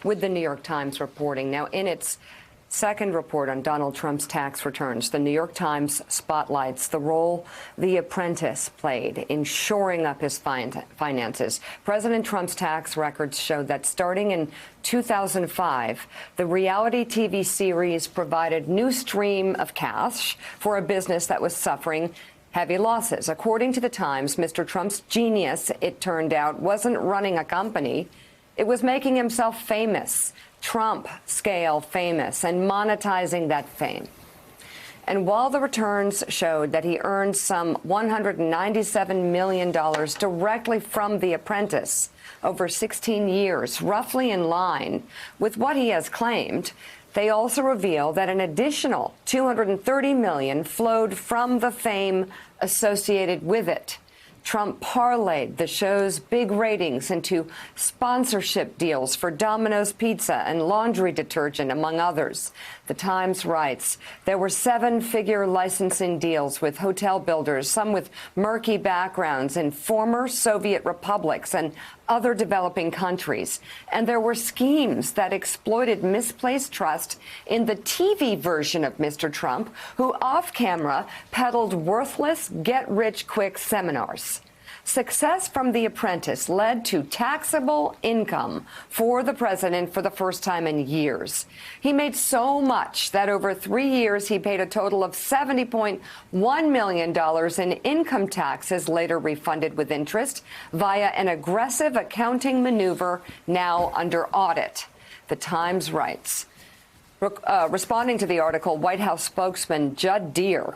with the New York Times reporting. Now, in its second report on Donald Trump's tax returns, the New York Times spotlights the role The Apprentice played in shoring up his finances. President Trump's tax records show that starting in 2005, the reality TV series provided new stream of cash for a business that was suffering heavy losses. According to the Times, Mr. Trump's genius, it turned out, wasn't running a company. It was making himself famous, Trump-scale famous, and monetizing that fame. And while the returns showed that he earned some $197 million directly from The Apprentice over 16 years, roughly in line with what he has claimed, they also reveal that an additional $230 million flowed from the fame associated with it. Trump parlayed the show's big ratings into sponsorship deals for Domino's Pizza and laundry detergent, among others. The Times writes, there were 7-figure licensing deals with hotel builders, some with murky backgrounds in former Soviet republics and other developing countries. And there were schemes that exploited misplaced trust in the TV version of Mr. Trump, who off-camera peddled worthless, get-rich-quick seminars. Success from The Apprentice led to taxable income for the president for the first time in years. He made so much that over 3 years he paid a total of $70.1 million in income taxes, later refunded with interest, via an aggressive accounting maneuver now under audit. The Times writes, responding to the article, White House spokesman Judd Deere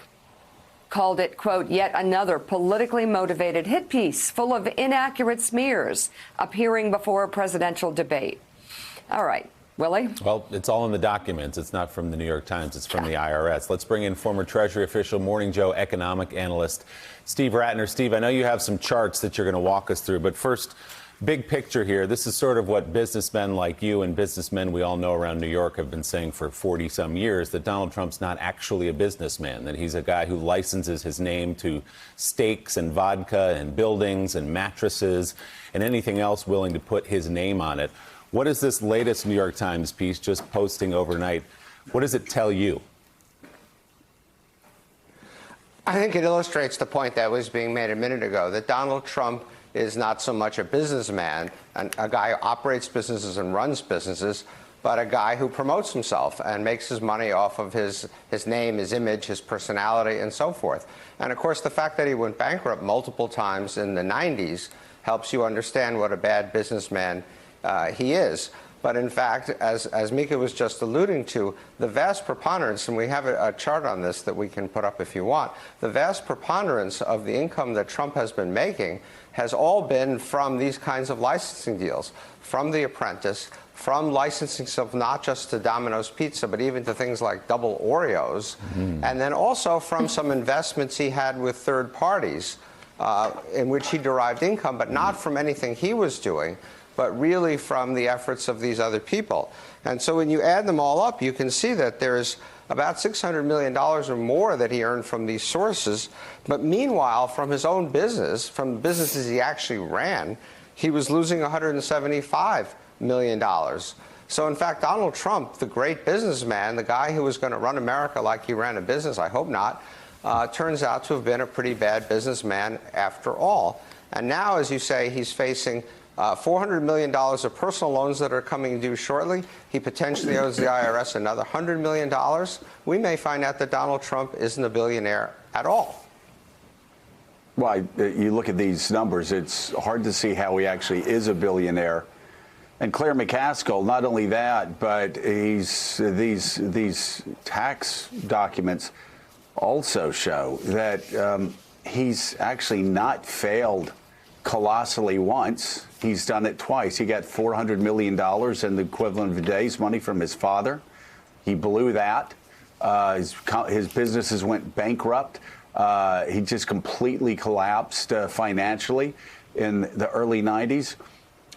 called it, quote, yet another politically motivated hit piece full of inaccurate smears appearing before a presidential debate. All right, Willie? Well, it's all in the documents. It's not from the New York Times. It's from the IRS. Let's bring in former Treasury official, Morning Joe economic analyst Steve Rattner. Steve, I know you have some charts that you're going to walk us through, but first, big picture here. This is sort of what businessmen like you and businessmen we all know around New York have been saying for 40-some years, that Donald Trump's not actually a businessman, that he's a guy who licenses his name to steaks and vodka and buildings and mattresses and anything else willing to put his name on it. What is this latest New York Times piece just posting overnight? What does it tell you? I think it illustrates the point that was being made a minute ago, that Donald Trump is not so much a businessman, a guy who operates businesses and runs businesses, but a guy who promotes himself and makes his money off of his name, his image, his personality, and so forth. And of course, the fact that he went bankrupt multiple times in the 90s helps you understand what a bad businessman he is. But in fact, as Mika was just alluding to, the vast preponderance, and we have a chart on this that we can put up if you want, the vast preponderance of the income that Trump has been making has all been from these kinds of licensing deals, from The Apprentice, from licensing stuff not just to Domino's Pizza, but even to things like Double Oreos, and then also from some investments he had with third parties in which he derived income, but not from anything he was doing, but really from the efforts of these other people. And so when you add them all up, you can see that there's about $600 million or more that he earned from these sources. But meanwhile, from his own business, from the businesses he actually ran, he was losing $175 million. So in fact, Donald Trump, the great businessman, the guy who was going to run America like he ran a business, I hope not, turns out to have been a pretty bad businessman after all. And now, as you say, he's facing $400 million of personal loans that are coming due shortly. He potentially owes the IRS another $100 million. We may find out that Donald Trump isn't a billionaire at all. Well, you look at these numbers, it's hard to see how he actually is a billionaire. And Claire McCaskill, not only that, but these tax documents also show that he's actually not failed colossally once. He's done it twice. He got $400 million in the equivalent of a day's money from his father. He blew that. His businesses went bankrupt. He just completely collapsed financially in the early 90s.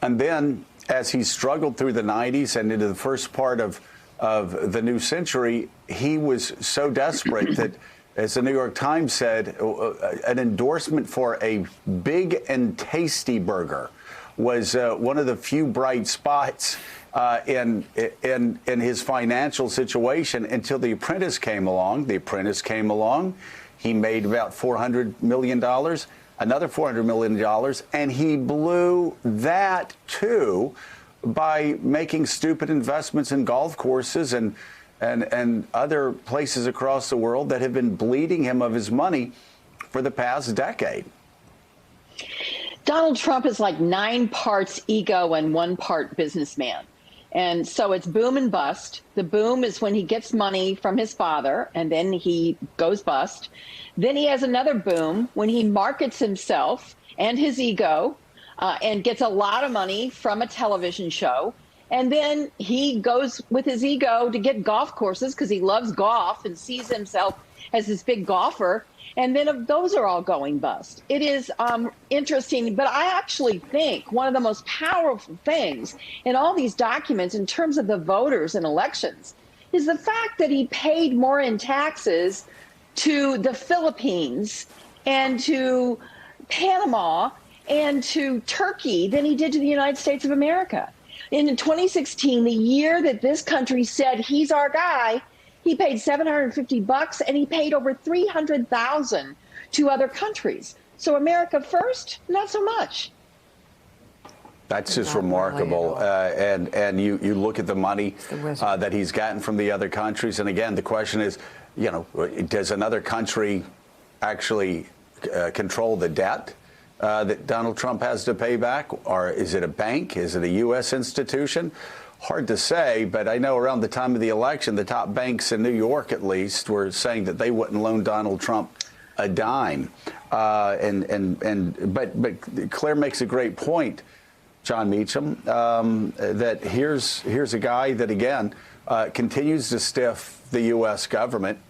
And then as he struggled through the 90s and into the first part of the new century, he was so desperate that, as the New York Times said, an endorsement for a big and tasty burger was one of the few bright spots in his financial situation until The Apprentice came along. The Apprentice came along. He made about $400 million, another $400 million, and he blew that too by making stupid investments in golf courses and other places across the world that have been bleeding him of his money for the past decade. Donald Trump is like 9 parts ego and 1 part businessman. And so it's boom and bust. The boom is when he gets money from his father and then he goes bust. Then he has another boom when he markets himself and his ego and gets a lot of money from a television show. And then he goes with his ego to get golf courses because he loves golf and sees himself as this big golfer. And then those are all going bust. It is interesting, but I actually think one of the most powerful things in all these documents in terms of the voters and elections is the fact that he paid more in taxes to the Philippines and to Panama and to Turkey than he did to the United States of America. In 2016, the year that this country said he's our guy, he paid $750 and he paid over $300,000 to other countries. So America first, not so much. That's just remarkable. And you look at the money that he's gotten from the other countries. And again, the question is, you know, does another country actually control the debt that Donald Trump has to pay back? Or is it a bank? Is it a U.S. institution? Hard to say, but I know around the time of the election, the top banks in New York, at least, were saying that they wouldn't loan Donald Trump a dime. But Claire makes a great point, John Meacham, that here's a guy that again continues to stiff the U.S. government,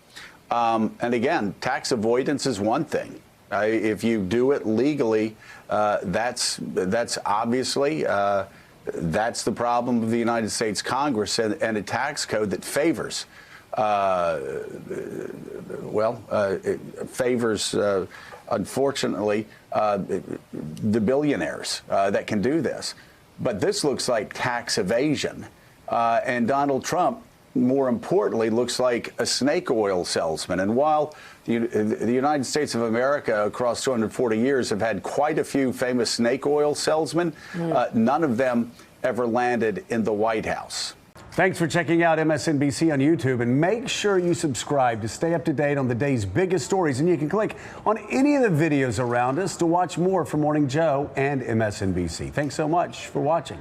and again, tax avoidance is one thing. If you do it legally, that's obviously. That's the problem of the United States Congress and a tax code that favors, unfortunately, the billionaires that can do this. But this looks like tax evasion. And Donald Trump, more importantly, looks like a snake oil salesman. And while the United States of America across 240 years have had quite a few famous snake oil salesmen, none of them ever landed in the White House. Thanks for checking out MSNBC on YouTube, and make sure you subscribe to stay up to date on the day's biggest stories. And you can click on any of the videos around us to watch more from Morning Joe and MSNBC. Thanks so much for watching.